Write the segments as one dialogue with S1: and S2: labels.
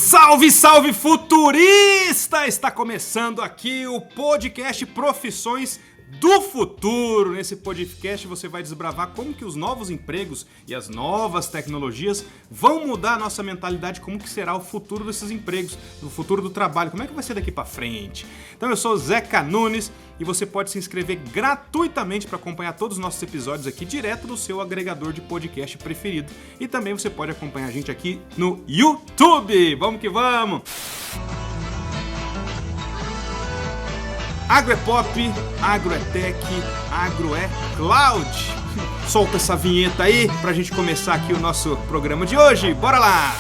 S1: Salve, salve futurista! Está começando aqui o podcast Profissões do Futuro. Nesse podcast você vai desbravar como que os novos empregos e as novas tecnologias vão mudar a nossa mentalidade, como que será o futuro desses empregos, o futuro do trabalho, como é que vai ser daqui para frente. Então eu sou Zeca Nunes e você pode se inscrever gratuitamente para acompanhar todos os nossos episódios aqui direto do seu agregador de podcast preferido. E também você pode acompanhar a gente aqui no YouTube. Vamos que vamos! Agro é pop, agro é tech, agro é cloud. Solta essa vinheta aí pra gente começar aqui o nosso programa de hoje. Bora lá!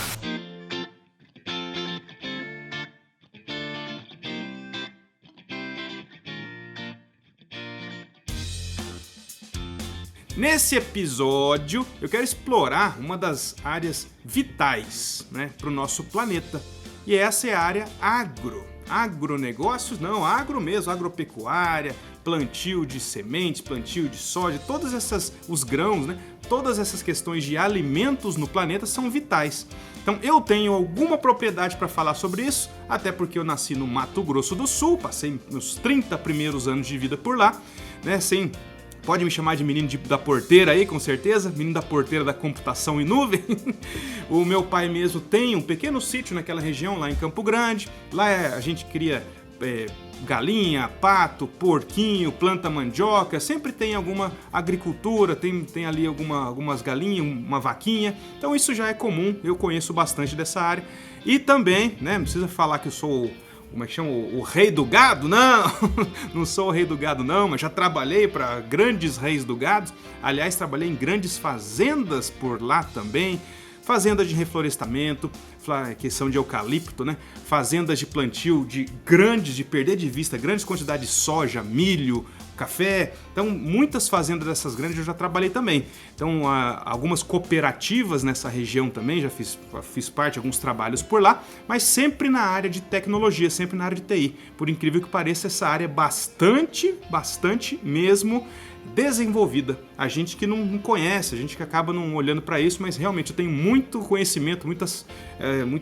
S1: Nesse episódio, eu quero explorar uma das áreas vitais, para o nosso planeta. E essa é a área agro. Agronegócios, não, agro mesmo, agropecuária, plantio de sementes, plantio de soja, os grãos, todas essas questões de alimentos no planeta são vitais. Então eu tenho alguma propriedade para falar sobre isso, até porque eu nasci no Mato Grosso do Sul, passei meus 30 primeiros anos de vida por lá, pode me chamar de menino da porteira aí, com certeza, menino da porteira da computação em nuvem. O meu pai mesmo tem um pequeno sítio naquela região, lá em Campo Grande. Lá a gente cria galinha, pato, porquinho, planta mandioca. Sempre tem alguma agricultura, tem ali algumas galinhas, uma vaquinha. Então isso já é comum, eu conheço bastante dessa área. E também, não precisa falar que eu sou o rei do gado? Não, não sou o rei do gado não, mas já trabalhei para grandes reis do gado. Aliás, trabalhei em grandes fazendas por lá também. Fazendas de reflorestamento, questão de eucalipto, fazendas de plantio de perder de vista grandes quantidades de soja, milho, café. Então, muitas fazendas dessas grandes eu já trabalhei também. Então, algumas cooperativas nessa região também, já fiz parte de alguns trabalhos por lá, mas sempre na área de tecnologia, sempre na área de TI. Por incrível que pareça, essa área é bastante mesmo desenvolvida. A gente que não conhece, a gente que acaba não olhando para isso, mas realmente eu tenho muito conhecimento, muita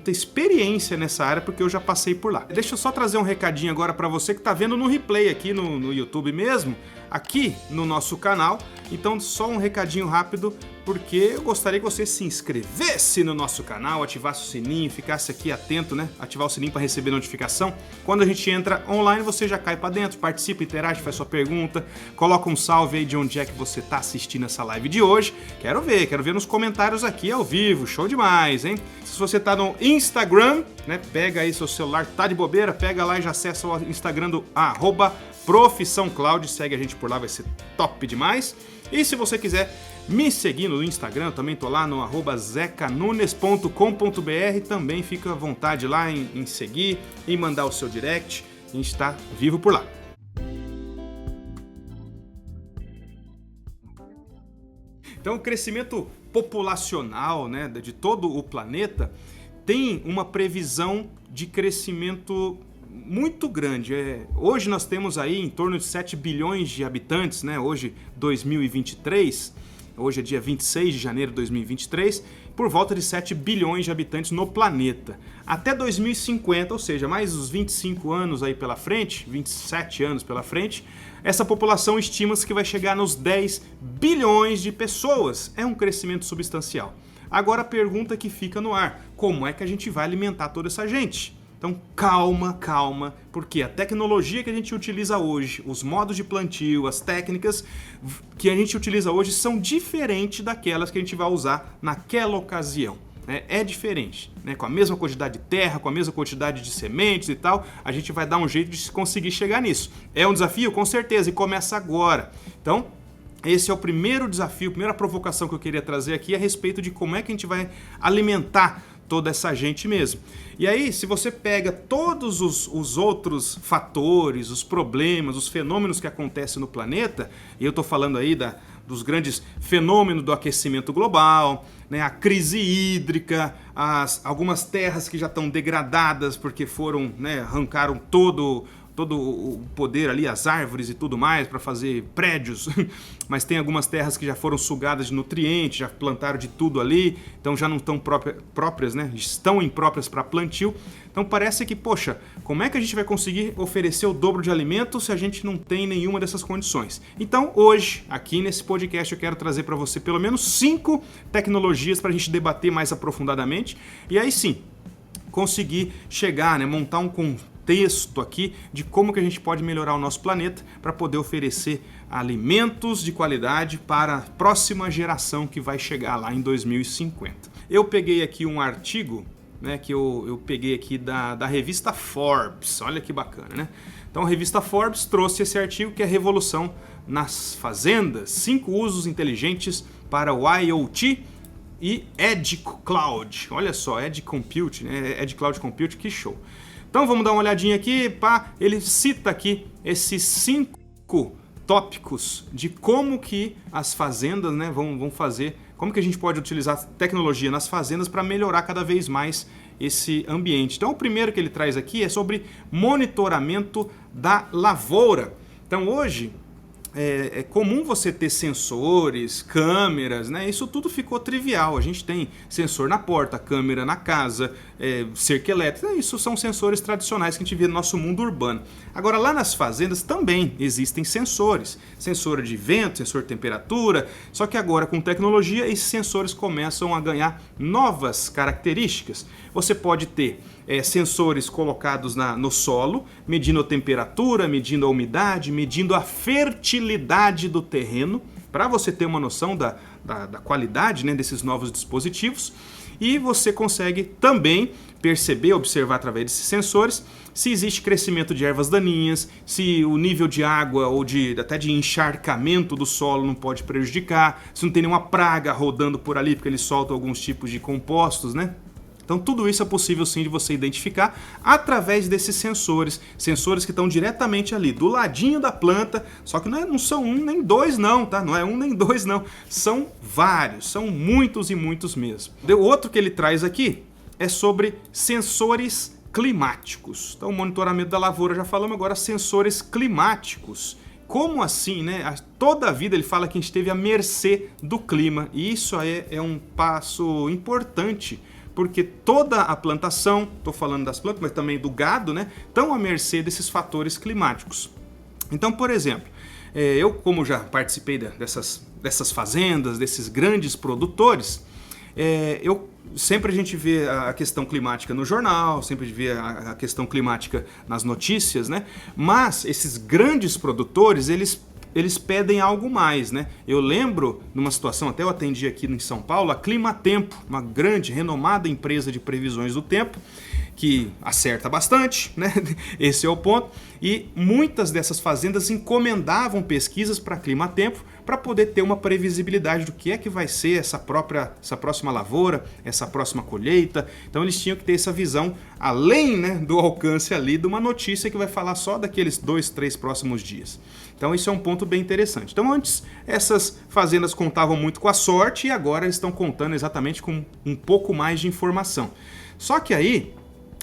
S1: experiência nessa área, porque eu já passei por lá. Deixa eu só trazer um recadinho agora para você que está vendo no replay aqui no YouTube mesmo, aqui no nosso canal. Então só um recadinho rápido, porque eu gostaria que você se inscrevesse no nosso canal, ativasse o sininho, ficasse aqui atento, ativar o sininho para receber notificação. Quando a gente entra online, você já cai para dentro, participa, interage, faz sua pergunta, coloca um salve aí de onde é que você está assistindo essa live de hoje. Quero ver nos comentários aqui ao vivo, show demais, hein? Se você tá no Instagram, pega aí seu celular, tá de bobeira, pega lá e já acessa o Instagram do @ProfissãoCloud, segue a gente por lá, vai ser top demais. E se você quiser me seguir no Instagram, também tô lá no @zecanunes.com.br, também fica à vontade lá em seguir e mandar o seu direct, a gente tá vivo por lá. Então o crescimento populacional de todo o planeta tem uma previsão de crescimento muito grande. Hoje nós temos aí em torno de 7 bilhões de habitantes, hoje 2023, hoje é dia 26 de janeiro de 2023, por volta de 7 bilhões de habitantes no planeta. Até 2050, ou seja, mais uns 25 anos aí pela frente, 27 anos pela frente, essa população estima-se que vai chegar nos 10 bilhões de pessoas. É um crescimento substancial. Agora a pergunta que fica no ar: como é que a gente vai alimentar toda essa gente? Então calma, porque a tecnologia que a gente utiliza hoje, os modos de plantio, as técnicas que a gente utiliza hoje são diferentes daquelas que a gente vai usar naquela ocasião. É diferente, com a mesma quantidade de terra, com a mesma quantidade de sementes e tal, a gente vai dar um jeito de conseguir chegar nisso. É um desafio? Com certeza, e começa agora. Então, esse é o primeiro desafio, a primeira provocação que eu queria trazer aqui a respeito de como é que a gente vai alimentar toda essa gente mesmo. E aí, se você pega todos os outros fatores, os problemas, os fenômenos que acontecem no planeta, e eu estou falando aí dos grandes fenômenos do aquecimento global, a crise hídrica, algumas terras que já estão degradadas porque arrancaram todo o poder ali, as árvores e tudo mais, para fazer prédios, mas tem algumas terras que já foram sugadas de nutrientes, já plantaram de tudo ali, então já não estão próprias, né? Estão impróprias para plantio. Então parece que, poxa, como é que a gente vai conseguir oferecer o dobro de alimento se a gente não tem nenhuma dessas condições? Então hoje, aqui nesse podcast, eu quero trazer para você pelo menos 5 tecnologias para a gente debater mais aprofundadamente, e aí sim, conseguir chegar, né, montar um contexto aqui de como que a gente pode melhorar o nosso planeta para poder oferecer alimentos de qualidade para a próxima geração que vai chegar lá em 2050. Eu peguei aqui um artigo, né, que eu peguei aqui da revista Forbes, olha que bacana, né? Então a revista Forbes trouxe esse artigo que é a revolução nas fazendas, 5 usos inteligentes para o IoT e Edge Cloud. Olha só, Edge Compute, né? Edge Cloud Compute, que show. Então vamos dar uma olhadinha aqui, pá. Ele cita aqui esses 5 tópicos de como que as fazendas, né, vão fazer, como que a gente pode utilizar tecnologia nas fazendas para melhorar cada vez mais esse ambiente. Então o primeiro que ele traz aqui é sobre monitoramento da lavoura. Então hoje é comum você ter sensores, câmeras, né? Isso tudo ficou trivial. A gente tem sensor na porta, câmera na casa, cerca elétrica. Isso são sensores tradicionais que a gente vê no nosso mundo urbano. Agora, lá nas fazendas também existem sensores. Sensor de vento, sensor de temperatura. Só que agora, com tecnologia, esses sensores começam a ganhar novas características. Você pode ter sensores colocados no solo, medindo a temperatura, medindo a umidade, medindo a fertilidade do terreno, para você ter uma noção da qualidade, né, desses novos dispositivos. E você consegue também perceber, observar através desses sensores, se existe crescimento de ervas daninhas, se o nível de água ou até de encharcamento do solo não pode prejudicar, se não tem nenhuma praga rodando por ali, porque eles soltam alguns tipos de compostos, né? Então tudo isso é possível sim de você identificar através desses sensores que estão diretamente ali, do ladinho da planta, só que não são 1 nem 2 não, tá? Não é 1 nem 2 não, são vários, são muitos e muitos mesmo. O outro que ele traz aqui é sobre sensores climáticos. Então o monitoramento da lavoura já falamos, agora sensores climáticos. Como assim, né? Toda a vida ele fala que a gente esteve à mercê do clima, e isso é um passo importante, porque toda a plantação, estou falando das plantas, mas também do gado, né, estão à mercê desses fatores climáticos. Então, por exemplo, eu como já participei dessas fazendas, desses grandes produtores, sempre a gente vê a questão climática no jornal, sempre vê a questão climática nas notícias, né? Mas esses grandes produtores, eles pedem algo mais, né? Eu lembro, numa situação, até eu atendi aqui em São Paulo, a Climatempo, uma grande, renomada empresa de previsões do tempo, que acerta bastante, né? Esse é o ponto. E muitas dessas fazendas encomendavam pesquisas para a Climatempo para poder ter uma previsibilidade do que é que vai ser essa próxima lavoura, essa próxima colheita. Então eles tinham que ter essa visão, além, né, do alcance ali de uma notícia que vai falar só daqueles 2, 3 próximos dias. Então isso é um ponto bem interessante. Então antes essas fazendas contavam muito com a sorte e agora eles estão contando exatamente com um pouco mais de informação. Só que aí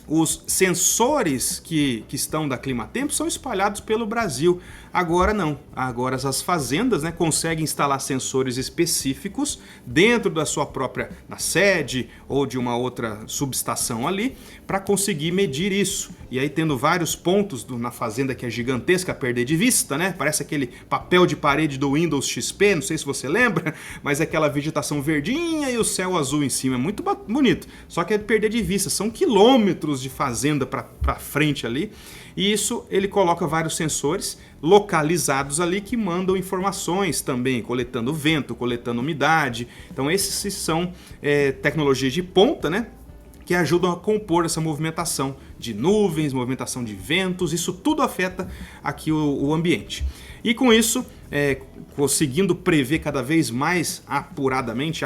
S1: os sensores que estão da Climatempo são espalhados pelo Brasil. Agora não. Agora as fazendas, né, conseguem instalar sensores específicos dentro da sua própria sede ou de uma outra subestação ali para conseguir medir isso. E aí tendo vários pontos na fazenda que é gigantesca a perder de vista, né? Parece aquele papel de parede do Windows XP, não sei se você lembra, mas é aquela vegetação verdinha e o céu azul em cima. É muito bonito. Só que é perder de vista. São quilômetros de fazenda para frente ali. E isso ele coloca vários sensores localizados ali que mandam informações também, coletando vento, coletando umidade. Então esses são tecnologias de ponta, né, que ajudam a compor essa movimentação de nuvens, movimentação de ventos. Isso tudo afeta aqui o ambiente. E com isso, conseguindo prever cada vez mais acuradamente,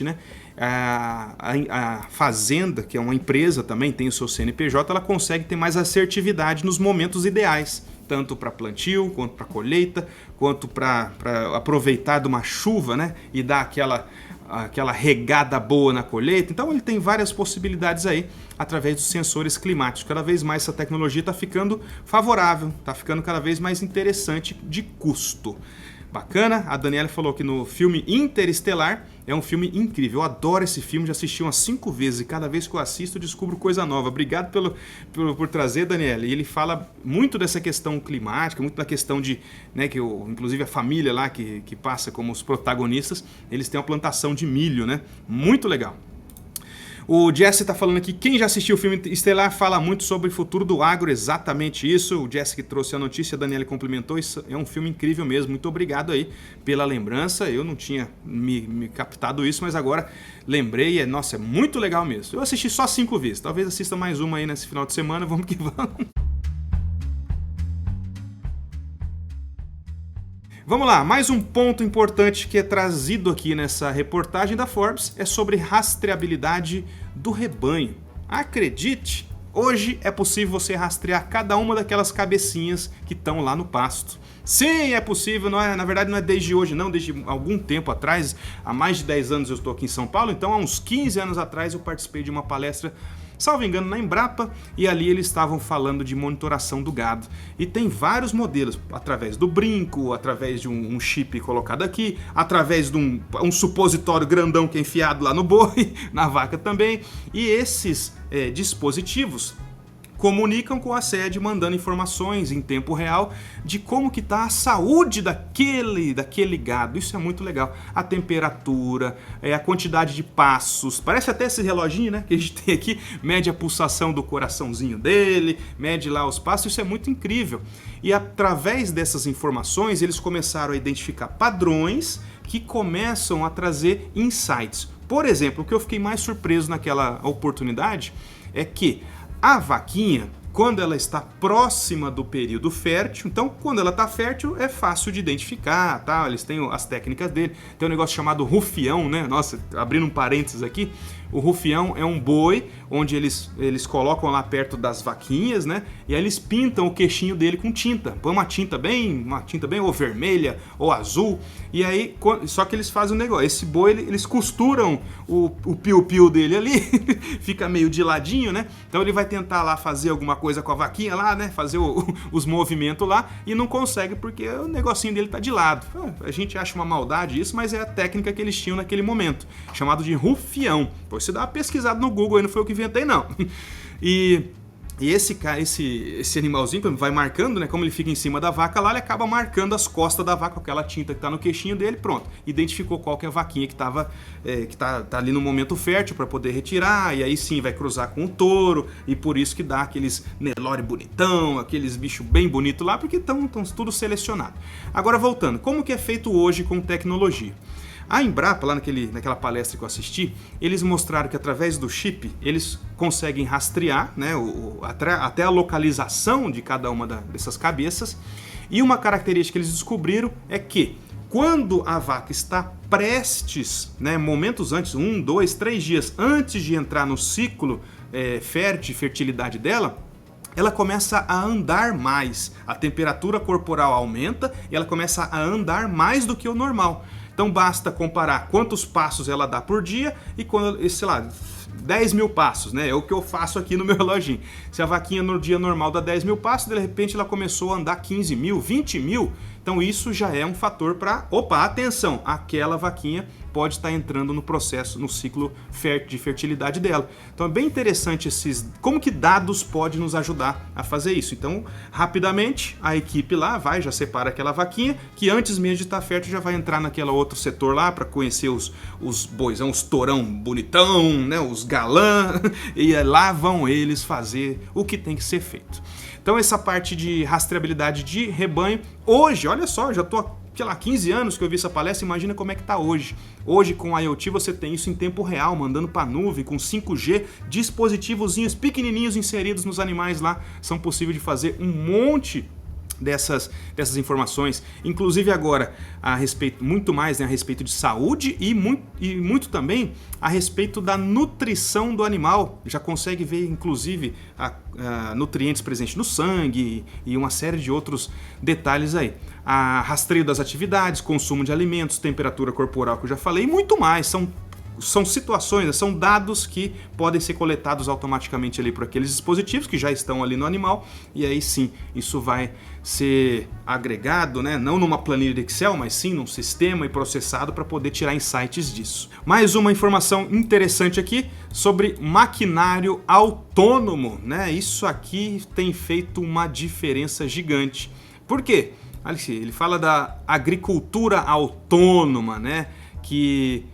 S1: né, a fazenda, que é uma empresa também, tem o seu CNPJ, ela consegue ter mais assertividade nos momentos ideais, tanto para plantio, quanto para colheita, quanto para aproveitar de uma chuva, né, e dar aquela regada boa na colheita. Então ele tem várias possibilidades aí através dos sensores climáticos. Cada vez mais essa tecnologia está ficando favorável, está ficando cada vez mais interessante de custo. Bacana, a Daniela falou que no filme Interestelar é um filme incrível. Eu adoro esse filme, já assisti umas 5 vezes e cada vez que eu assisto eu descubro coisa nova. Obrigado por trazer, Daniela. E ele fala muito dessa questão climática, muito da questão de, né, que inclusive a família lá que passa como os protagonistas, eles têm uma plantação de milho, né? Muito legal. O Jesse está falando aqui, quem já assistiu o filme Estelar fala muito sobre o futuro do agro, exatamente isso. O Jesse que trouxe a notícia, a Daniela complementou, isso é um filme incrível mesmo. Muito obrigado aí pela lembrança, eu não tinha me captado isso, mas agora lembrei, nossa, é muito legal mesmo. Eu assisti só 5 vezes, talvez assista mais uma aí nesse final de semana, vamos que vamos. Vamos lá, mais um ponto importante que é trazido aqui nessa reportagem da Forbes é sobre rastreabilidade do rebanho. Acredite, hoje é possível você rastrear cada uma daquelas cabecinhas que estão lá no pasto. Sim, é possível, na verdade não é desde hoje não, desde algum tempo atrás, há mais de 10 anos eu estou aqui em São Paulo, então há uns 15 anos atrás eu participei de uma palestra, salvo engano, na Embrapa, e ali eles estavam falando de monitoração do gado. E tem vários modelos, através do brinco, através de um chip colocado aqui, através de um supositório grandão que é enfiado lá no boi, na vaca também, e esses dispositivos comunicam com a sede, mandando informações em tempo real de como que está a saúde daquele gado. Isso é muito legal. A temperatura, a quantidade de passos. Parece até esse reloginho, né, que a gente tem aqui, mede a pulsação do coraçãozinho dele, mede lá os passos. Isso é muito incrível. E através dessas informações, eles começaram a identificar padrões que começam a trazer insights. Por exemplo, o que eu fiquei mais surpreso naquela oportunidade é que a vaquinha, quando ela está próxima do período fértil, então quando ela está fértil é fácil de identificar, tá? Eles têm as técnicas dele, tem um negócio chamado rufião, né? Nossa, abrindo um parênteses aqui, o rufião é um boi onde eles colocam lá perto das vaquinhas, né? E aí eles pintam o queixinho dele com tinta, põe uma tinta bem ou vermelha ou azul, e aí só que eles fazem um negócio, esse boi eles costuram o piu-piu dele ali, fica meio de ladinho, né? Então ele vai tentar lá fazer alguma coisa com a vaquinha lá, né? Fazer os movimentos lá e não consegue porque o negocinho dele tá de lado. A gente acha uma maldade isso, mas é a técnica que eles tinham naquele momento, chamado de rufião. Você dá uma pesquisada no Google aí, não foi eu que inventei não. E esse animalzinho vai marcando, né? Como ele fica em cima da vaca lá, ele acaba marcando as costas da vaca com aquela tinta que tá no queixinho dele, pronto. Identificou qual que é a vaquinha que tá ali no momento fértil para poder retirar, e aí sim vai cruzar com o touro, e por isso que dá aqueles Nelore bonitão, aqueles bichos bem bonitos lá, porque estão tudo selecionado. Agora voltando, como que é feito hoje com tecnologia? A Embrapa, lá naquela palestra que eu assisti, eles mostraram que através do chip eles conseguem rastrear, né, até a localização de cada uma dessas cabeças. E uma característica que eles descobriram é que quando a vaca está prestes, né, momentos antes, 1, 2, 3 dias antes de entrar no ciclo fértil, fertilidade dela, ela começa a andar mais, a temperatura corporal aumenta e ela começa a andar mais do que o normal. Então basta comparar quantos passos ela dá por dia e quando, sei lá, 10 mil passos, né? É o que eu faço aqui no meu reloginho. Se a vaquinha no dia normal dá 10 mil passos, de repente ela começou a andar 15 mil, 20 mil, então isso já é um fator para, atenção, aquela vaquinha pode estar entrando no processo, no ciclo de fertilidade dela. Então é bem interessante como que dados podem nos ajudar a fazer isso. Então, rapidamente, a equipe lá já separa aquela vaquinha, que antes mesmo de estar fértil já vai entrar naquele outro setor lá para conhecer os boizão, os tourão bonitão, né, os galã, e lá vão eles fazer o que tem que ser feito. Então essa parte de rastreabilidade de rebanho, hoje, olha só, já estou, sei lá, 15 anos que eu vi essa palestra, imagina como é que tá hoje. Hoje com a IoT você tem isso em tempo real, mandando para a nuvem, com 5G, dispositivozinhos pequenininhos inseridos nos animais lá, são possíveis de fazer um monte dessas informações, inclusive agora a respeito, muito mais, né, a respeito de saúde e muito também a respeito da nutrição do animal. Já consegue ver inclusive nutrientes presentes no sangue e uma série de outros detalhes aí. Rastreio das atividades, consumo de alimentos, temperatura corporal que eu já falei e muito mais. São situações, são dados que podem ser coletados automaticamente ali por aqueles dispositivos que já estão ali no animal, e aí sim, isso vai ser agregado, né? Não numa planilha de Excel, mas sim num sistema e processado para poder tirar insights disso. Mais uma informação interessante aqui sobre maquinário autônomo, né? Isso aqui tem feito uma diferença gigante. Por quê? Ele fala da agricultura autônoma, né? Que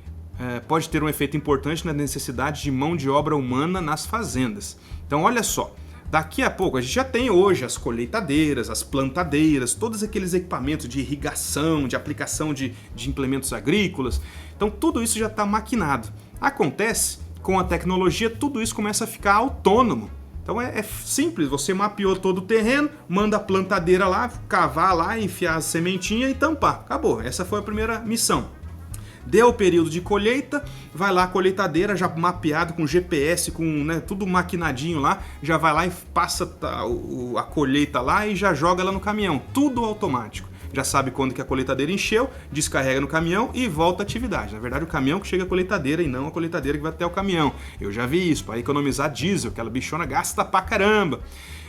S1: pode ter um efeito importante na necessidade de mão de obra humana nas fazendas. Então olha só, daqui a pouco a gente já tem hoje as colheitadeiras, as plantadeiras, todos aqueles equipamentos de irrigação, de aplicação de implementos agrícolas. Então tudo isso já está maquinado. Acontece, com a tecnologia, tudo isso começa a ficar autônomo. Então é simples, você mapeou todo o terreno, manda a plantadeira lá, cavar lá, enfiar a sementinha e tampar. Acabou, essa foi a primeira missão. Deu o período de colheita, vai lá a colheitadeira já mapeado com GPS, com, né, tudo maquinadinho lá, já vai lá e passa a colheita lá e já joga ela no caminhão, tudo automático. Já sabe quando que a colheitadeira encheu, descarrega no caminhão e volta à atividade. Na verdade, o caminhão que chega à colheitadeira e não a colheitadeira que vai até o caminhão. Eu já vi isso, para economizar diesel, aquela bichona gasta pra caramba.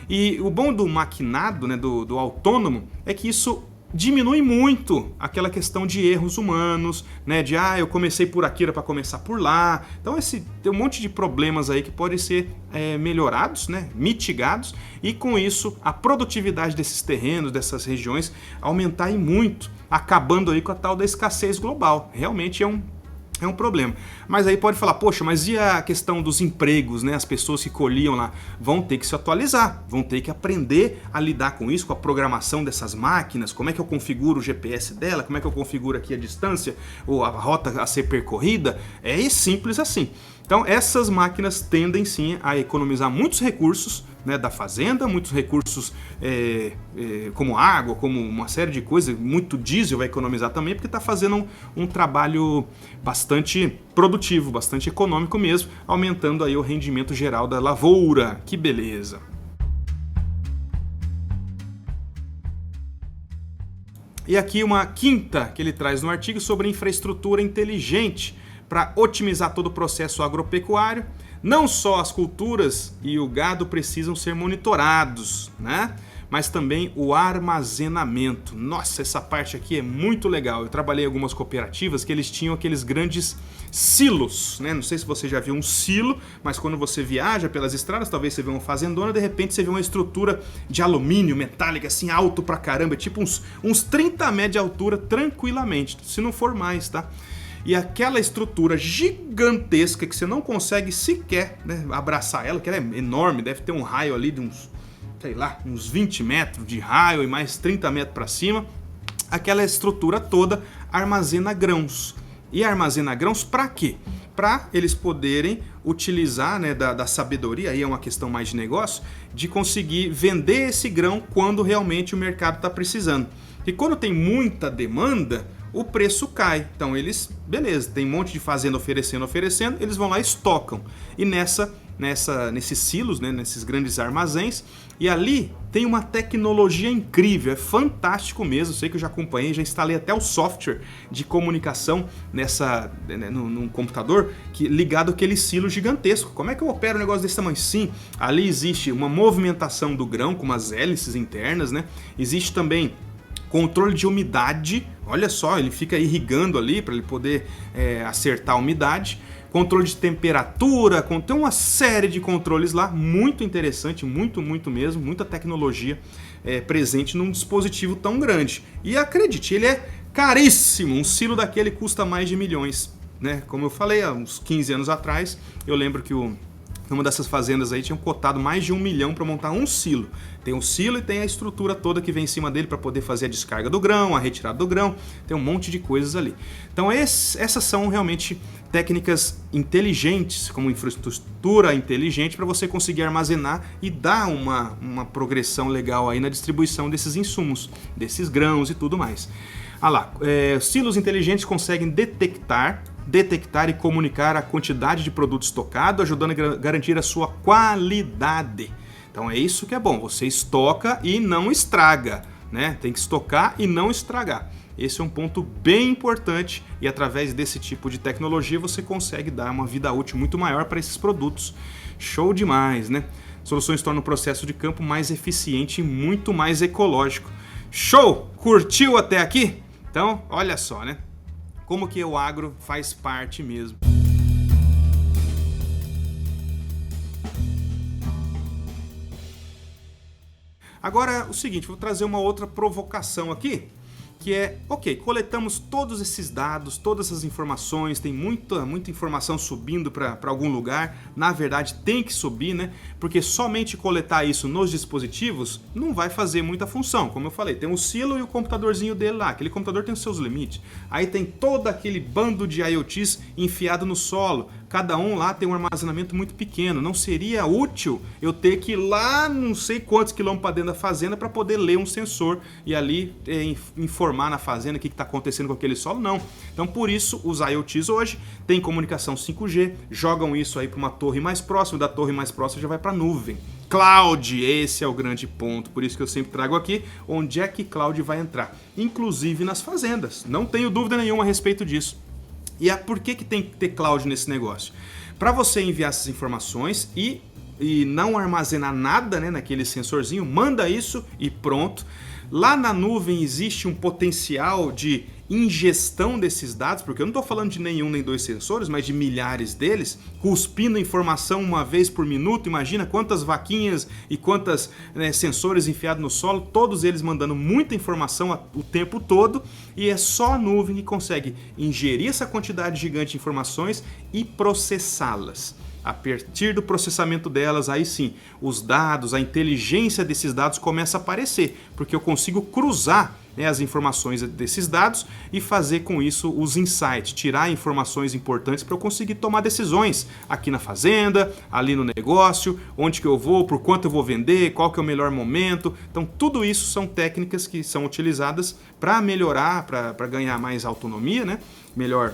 S1: E o bom do maquinado, né, do autônomo, é que isso diminui muito aquela questão de erros humanos, né? De eu comecei por aqui, era para começar por lá. Então tem um monte de problemas aí que podem ser melhorados, né? Mitigados, e com isso a produtividade desses terrenos, dessas regiões aumentar e muito, acabando aí com a tal da escassez global. Realmente é um problema. Mas aí pode falar, poxa, mas e a questão dos empregos, né? As pessoas que colhiam lá vão ter que se atualizar, vão ter que aprender a lidar com isso, com a programação dessas máquinas, como é que eu configuro o GPS dela, como é que eu configuro aqui a distância ou a rota a ser percorrida. É simples assim. Então essas máquinas tendem sim a economizar muitos recursos, né, da fazenda, muitos recursos como água, como uma série de coisas, muito diesel vai economizar também, porque está fazendo um trabalho bastante produtivo, bastante econômico mesmo, aumentando aí o rendimento geral da lavoura. Que beleza! E aqui uma quinta que ele traz no artigo sobre infraestrutura inteligente para otimizar todo o processo agropecuário. Não só as culturas e o gado precisam ser monitorados, né? Mas também o armazenamento. Nossa, essa parte aqui é muito legal. Eu trabalhei em algumas cooperativas que eles tinham aqueles grandes silos, né? Não sei se você já viu um silo, mas quando você viaja pelas estradas, talvez você vê uma fazendona, de repente você vê uma estrutura de alumínio, metálica, assim, alto pra caramba, tipo uns 30 metros de altura tranquilamente, se não for mais, tá? E aquela estrutura gigantesca que você não consegue sequer, né, abraçar ela, que ela é enorme, deve ter um raio ali de uns 20 metros de raio e mais 30 metros para cima. Aquela estrutura toda armazena grãos. E armazena grãos para quê? Para eles poderem utilizar, né, da sabedoria, aí é uma questão mais de negócio, de conseguir vender esse grão quando realmente o mercado está precisando. E quando tem muita demanda, o preço cai. Então eles, beleza, tem um monte de fazenda oferecendo, eles vão lá e estocam. E nesses silos, né, nesses grandes armazéns, e ali tem uma tecnologia incrível, é fantástico mesmo. Sei que eu já acompanhei, já instalei até o software de comunicação num computador ligado àquele silo gigantesco. Como é que eu opero um negócio desse tamanho? Sim, ali existe uma movimentação do grão com umas hélices internas, né? Existe também controle de umidade, olha só, ele fica irrigando ali para ele poder acertar a umidade. Controle de temperatura, tem uma série de controles lá, muito interessante, muito mesmo, muita tecnologia presente num dispositivo tão grande. E acredite, ele é caríssimo, um silo daquele custa mais de milhões, né? Como eu falei, há uns 15 anos atrás, eu lembro que o numa dessas fazendas aí tinham cotado mais de 1 milhão para montar um silo. Tem o silo e tem a estrutura toda que vem em cima dele para poder fazer a descarga do grão, a retirada do grão, tem um monte de coisas ali. Então essas são realmente técnicas inteligentes, como infraestrutura inteligente, para você conseguir armazenar e dar uma progressão legal aí na distribuição desses insumos, desses grãos e tudo mais. Silos inteligentes conseguem detectar e comunicar a quantidade de produto estocado, ajudando a garantir a sua qualidade. Então é isso que é bom, você estoca e não estraga, né? Tem que estocar e não estragar. Esse é um ponto bem importante e através desse tipo de tecnologia você consegue dar uma vida útil muito maior para esses produtos. Show demais, né? Soluções tornam o processo de campo mais eficiente e muito mais ecológico. Show! Curtiu até aqui? Então, olha só, né? Como que o agro faz parte mesmo. Agora, o seguinte, vou trazer uma outra provocação aqui, que é, ok, coletamos todos esses dados, todas essas informações, tem muita informação subindo para algum lugar, na verdade tem que subir, né? Porque somente coletar isso nos dispositivos não vai fazer muita função, como eu falei, tem o silo e o computadorzinho dele lá, aquele computador tem os seus limites, aí tem todo aquele bando de IoTs enfiado no solo, cada um lá tem um armazenamento muito pequeno, não seria útil eu ter que ir lá não sei quantos quilômetros para dentro da fazenda para poder ler um sensor e ali informar na fazenda o que está acontecendo com aquele solo, não. Então por isso os IoTs hoje têm comunicação 5G, jogam isso aí para uma torre mais próxima, da torre mais próxima já vai para a nuvem. Cloud, esse é o grande ponto, por isso que eu sempre trago aqui onde é que cloud vai entrar, inclusive nas fazendas, não tenho dúvida nenhuma a respeito disso. E por que tem que ter cloud nesse negócio? Para você enviar essas informações e não armazenar nada, né, naquele sensorzinho, manda isso e pronto. Lá na nuvem existe um potencial de ingestão desses dados, porque eu não estou falando de nenhum nem dois sensores, mas de milhares deles, cuspindo informação uma vez por minuto. Imagina quantas vaquinhas e quantos sensores enfiados no solo, todos eles mandando muita informação o tempo todo, e é só a nuvem que consegue ingerir essa quantidade gigante de informações e processá-las. A partir do processamento delas, aí sim, os dados, a inteligência desses dados começa a aparecer, porque eu consigo cruzar as informações desses dados e fazer com isso os insights, tirar informações importantes para eu conseguir tomar decisões aqui na fazenda, ali no negócio, onde que eu vou, por quanto eu vou vender, qual que é o melhor momento. Então tudo isso são técnicas que são utilizadas para melhorar, para ganhar mais autonomia, né? Melhor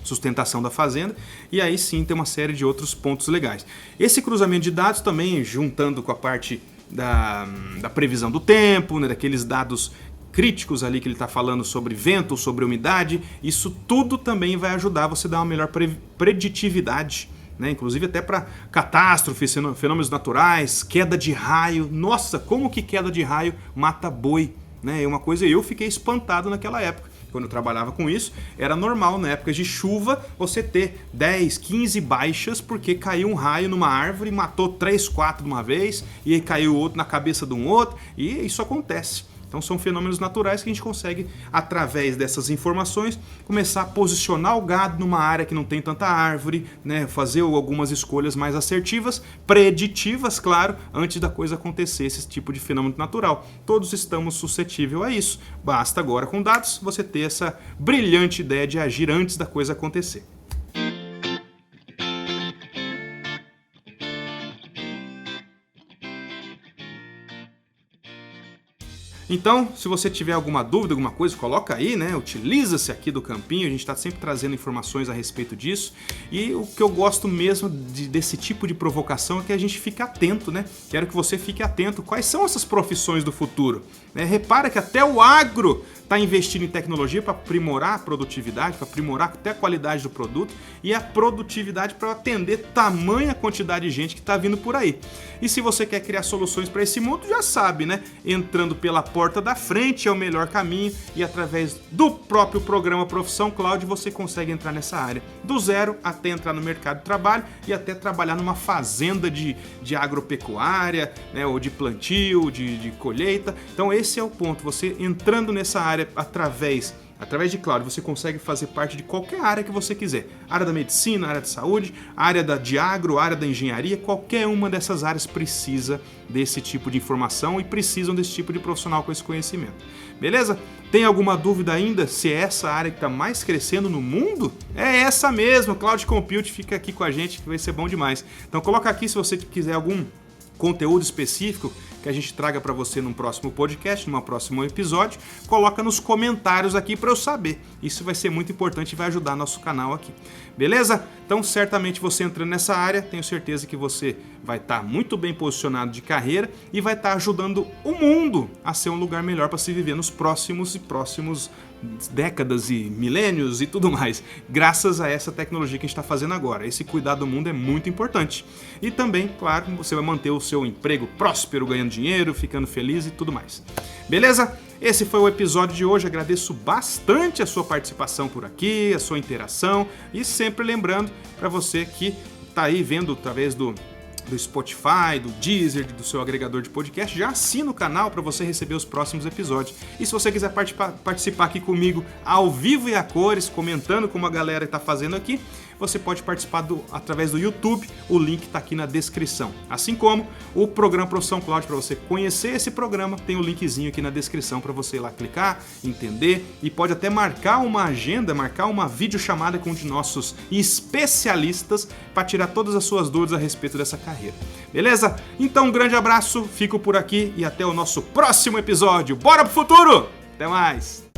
S1: sustentação da fazenda, e aí sim tem uma série de outros pontos legais. Esse cruzamento de dados também, juntando com a parte da previsão do tempo, né, daqueles dados críticos ali que ele está falando sobre vento, sobre umidade, isso tudo também vai ajudar você a dar uma melhor preditividade, né? Inclusive até para catástrofes, fenômenos naturais, queda de raio. Nossa, como que queda de raio mata boi, né? É uma coisa, eu fiquei espantado naquela época. Quando eu trabalhava com isso, era normal na época de chuva você ter 10, 15 baixas porque caiu um raio numa árvore, matou 3, 4 de uma vez, e aí caiu outro na cabeça de um outro, e isso acontece. Então são fenômenos naturais que a gente consegue, através dessas informações, começar a posicionar o gado numa área que não tem tanta árvore, né? Fazer algumas escolhas mais assertivas, preditivas, claro, antes da coisa acontecer, esse tipo de fenômeno natural. Todos estamos suscetíveis a isso. Basta agora, com dados, você ter essa brilhante ideia de agir antes da coisa acontecer. Então, se você tiver alguma dúvida, alguma coisa, coloca aí, né? Utiliza-se aqui do Campinho, a gente está sempre trazendo informações a respeito disso. E o que eu gosto mesmo desse tipo de provocação é que a gente fique atento, né? Quero que você fique atento. Quais são essas profissões do futuro? Repara que até o agro está investindo em tecnologia para aprimorar a produtividade, para aprimorar até a qualidade do produto e a produtividade para atender tamanha quantidade de gente que está vindo por aí. E se você quer criar soluções para esse mundo, já sabe, né? Entrando pela porta da frente é o melhor caminho, e através do próprio programa Profissão Cloud você consegue entrar nessa área, do zero até entrar no mercado de trabalho e até trabalhar numa fazenda de agropecuária, né? Ou de plantio, de colheita. Então esse é o ponto, você entrando nessa área através Através de cloud você consegue fazer parte de qualquer área que você quiser. Área da medicina, área de saúde, área de agro, área da engenharia, qualquer uma dessas áreas precisa desse tipo de informação e precisam desse tipo de profissional com esse conhecimento. Beleza? Tem alguma dúvida ainda se é essa área que está mais crescendo no mundo? É essa mesmo, Cloud Computing, fica aqui com a gente que vai ser bom demais. Então coloca aqui se você quiser algum conteúdo específico que a gente traga para você num próximo podcast, num próximo episódio, coloca nos comentários aqui para eu saber. Isso vai ser muito importante e vai ajudar nosso canal aqui. Beleza? Então, certamente você entrando nessa área, tenho certeza que você vai estar muito bem posicionado de carreira e vai estar ajudando o mundo a ser um lugar melhor para se viver nos próximos décadas e milênios e tudo mais, graças a essa tecnologia que a gente está fazendo agora. Esse cuidar do mundo é muito importante. E também, claro, você vai manter o seu emprego próspero, ganhando dinheiro, ficando feliz e tudo mais. Beleza? Esse foi o episódio de hoje. Agradeço bastante a sua participação por aqui, a sua interação e sempre lembrando para você que está aí vendo através do Spotify, do Deezer, do seu agregador de podcast, já assina o canal para você receber os próximos episódios. E se você quiser participar aqui comigo ao vivo e a cores, comentando como a galera está fazendo aqui, você pode participar através do YouTube, o link está aqui na descrição. Assim como o programa Profissão Cloud, para você conhecer esse programa, tem o linkzinho aqui na descrição para você ir lá clicar, entender e pode até marcar uma agenda, marcar uma videochamada com um de nossos especialistas para tirar todas as suas dúvidas a respeito dessa carreira. Beleza? Então um grande abraço, fico por aqui e até o nosso próximo episódio. Bora pro futuro! Até mais!